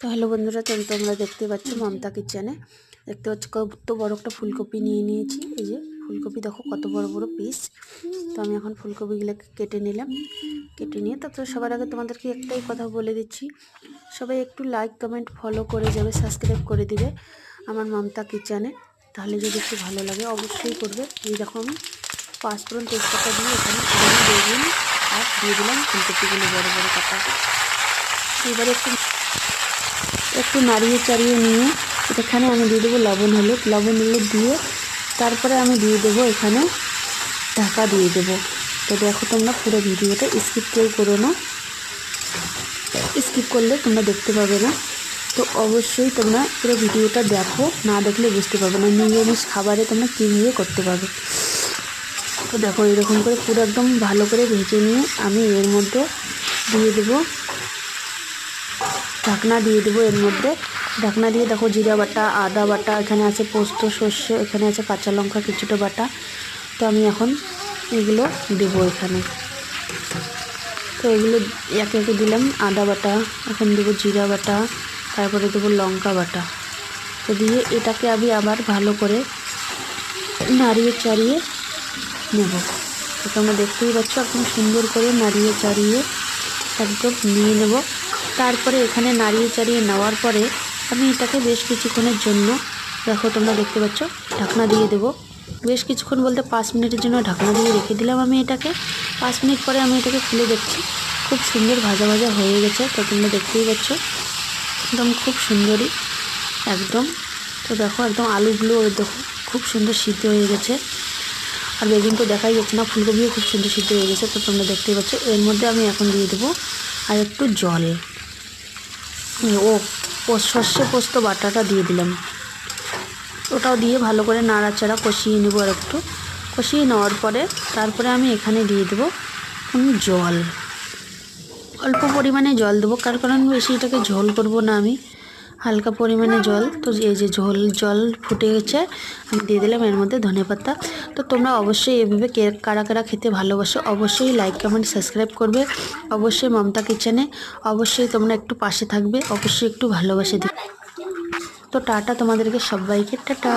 তো হ্যালো বন্ধুরা, তোমরা দেখতে পাচ্ছ মমতা কিচেনে। দেখতে পাচ্ছ কত বড় একটা ফুলকপি নিয়ে নিয়েছি। এই যে ফুলকপি দেখো কত বড় বড় পিস। তো আমি এখন ফুলকপিগুলোকে কেটে নিলাম। কেটে নিয়ে তো সবার আগে তোমাদেরকে একটাই কথা বলে দিচ্ছি, সবাই একটু লাইক কমেন্ট ফলো করে যাবে, সাবস্ক্রাইব করে দিবে আমার মমতা কিচেনে। তাহলে যদি একটু ভালো লাগে অবশ্যই করবে। এই দেখো আমি 5 ফোড়ন তেজপাতা দিয়ে এখানে আলু বেগুন আর দিয়ে দিলাম ফুলকপিগুলো বড় বড় কাটা। এবারে একটু নাড়িয়ে চাড়িয়ে নিয়ে এখানে আমি দিয়ে দেবো লবণ হলুদ দিয়ে তারপরে আমি দিয়ে দেবো এখানে ঢাকা দিয়ে দেবো। তো দেখো তোমরা পুরো ভিডিওটা স্কিপ কেউ করো না, স্কিপ করলে তোমরা দেখতে পাবে না। তো অবশ্যই তোমরা পুরো ভিডিওটা দেখো, না দেখলে বুঝতে পারবে না নিরামিষ খাবারে তোমরা কীভাবে করতে পারবে। তো দেখো এরকম করে পুরো একদম ভালো করে ভেজে নিয়ে আমি এর মধ্যে দিয়ে দেবো ঢাকনা দিয়ে দেবো। এর মধ্যে ঢাকনা দিয়ে দেখো জিরা বাটা, আদা বাটা, এখানে আছে পোস্ত, সর্ষে, এখানে আছে কাঁচা লঙ্কা কিছুটা বাটা। তো আমি এখন এগুলো দেবো এখানে। তো এগুলো একে একে দিলাম। আদা বাটা, এখন দেবো জিরা বাটা, তারপরে দেবো লঙ্কা বাটা। তো দিয়ে এটাকে আমি আবার ভালো করে নাড়িয়ে চাড়িয়ে নেব। তো তোমরা দেখতেই পাচ্ছ একদম সুন্দর করে নাড়িয়ে চাড়িয়ে একদম নিয়ে নেব। তারপরে এখানে নাড়িয়ে চাড়িয়ে নেওয়ার পরে আমি এটাকে বেশ কিছুক্ষণের জন্য দেখো তোমরা দেখতে পাচ্ছ ঢাকনা দিয়ে দেবো। বেশ কিছুক্ষণ বলতে 5 মিনিটের জন্য ঢাকনা দিয়ে রেখে দিলাম আমি এটাকে। 5 মিনিট পরে আমি এটাকে খুলে দেখছি, খুব সুন্দর ভাজা ভাজা হয়ে গেছে। তো তোমরা দেখতেই পাচ্ছ একদম খুব সুন্দরই একদম। তো দেখো একদম আলুগুলো দেখো খুব সুন্দর সিদ্ধ হয়ে গেছে, আর বেগুন তো দেখাই যাচ্ছে না, ফুলকপিও খুব সুন্দর সিদ্ধ হয়ে গেছে। তো তোমরা দেখতেই পাচ্ছ এর মধ্যে আমি এখন দিয়ে দেবো আর একটু জল। সর্ষে পোস্ত বাটাটা দিয়ে দিলাম, ওটাও দিয়ে ভালো করে নাড়াচাড়া কষিয়ে নেবো। আর একটু কষিয়ে নেওয়ার পরে তারপরে আমি এখানে দিয়ে দেবো জল, অল্প পরিমাণে জল দেবো, কারণ বেশি এটাকে ঝোল করবো না আমি, হালকা পরিমাণে জল। তো এই যে জল ফুটে গেছে, আমি দিয়ে দিলাম এর মধ্যে ধনেপাতা। তো তোমরা অবশ্যই এভাবে কারা কারা খেতে ভালোবাসো অবশ্যই লাইক কমেন্ট সাবস্ক্রাইব করবে। অবশ্যই মমতা কিচেনে অবশ্যই তোমরা একটু পাশে থাকবে, অবশ্যই একটু ভালোবাসে দিবে। তো টাটা তোমাদেরকে সবাইকে, টাটা।